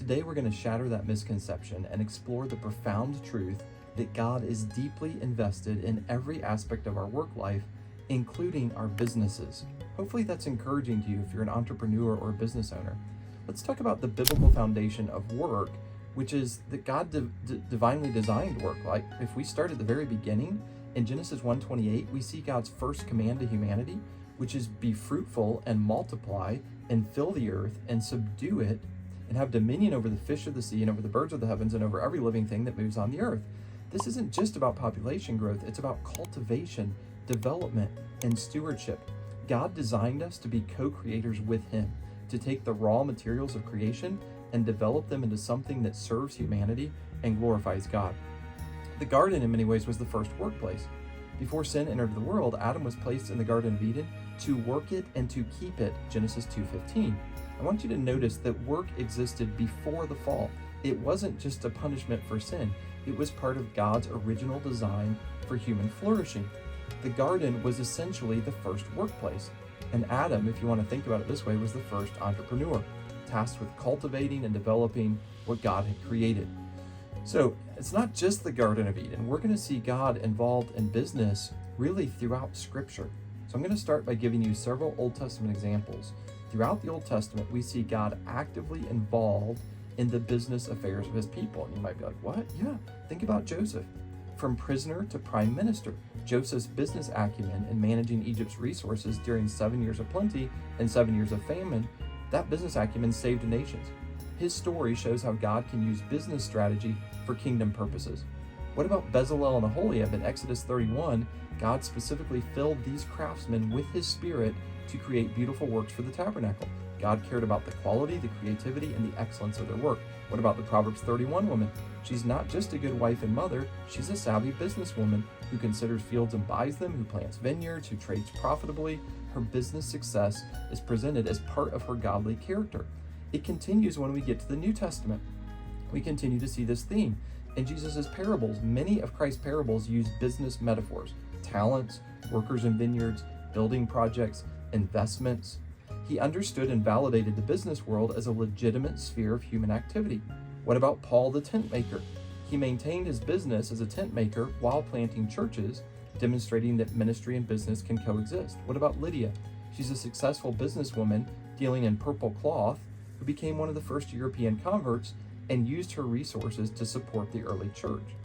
Today we're going to shatter that misconception and explore the profound truth that God is deeply invested in every aspect of our work life, including our businesses. Hopefully that's encouraging to you if you're an entrepreneur or a business owner. Let's talk about the biblical foundation of work, which is that God divinely designed work. Like if we start at the very beginning, in Genesis 1:28, we see God's first command to humanity, which is be fruitful and multiply and fill the earth and subdue it and have dominion over the fish of the sea and over the birds of the heavens and over every living thing that moves on the earth. This isn't just about population growth, it's about cultivation, development, and stewardship. God designed us to be co-creators with Him, to take the raw materials of creation and develop them into something that serves humanity and glorifies God. The garden, in many ways, was the first workplace. Before sin entered the world, Adam was placed in the Garden of Eden to work it and to keep it, Genesis 2:15. I want you to notice that work existed before the fall. It wasn't just a punishment for sin. It was part of God's original design for human flourishing. The garden was essentially the first workplace. And Adam, if you want to think about it this way, was the first entrepreneur, tasked with cultivating and developing what God had created. So it's not just the Garden of Eden. We're going to see God involved in business really throughout Scripture. So I'm going to start by giving you several Old Testament examples. Throughout the Old Testament, we see God actively involved in the business affairs of His people. And you might be like, what? Yeah, think about Joseph. From prisoner to prime minister, Joseph's business acumen in managing Egypt's resources during 7 years of plenty and 7 years of famine, that business acumen saved nations. His story shows how God can use business strategy for kingdom purposes. What about Bezalel and Aholiab in Exodus 31? God specifically filled these craftsmen with His Spirit to create beautiful works for the tabernacle. God cared about the quality, the creativity, and the excellence of their work. What about the Proverbs 31 woman? She's not just a good wife and mother, she's a savvy businesswoman who considers fields and buys them, who plants vineyards, who trades profitably. Her business success is presented as part of her godly character. It continues when we get to the New Testament. We continue to see this theme. In Jesus' parables, many of Christ's parables use business metaphors: talents, workers in vineyards, building projects, investments. He understood and validated the business world as a legitimate sphere of human activity. What about Paul the tent maker? He maintained his business as a tent maker while planting churches, demonstrating that ministry and business can coexist. What about Lydia? She's a successful businesswoman dealing in purple cloth who became one of the first European converts and used her resources to support the early church.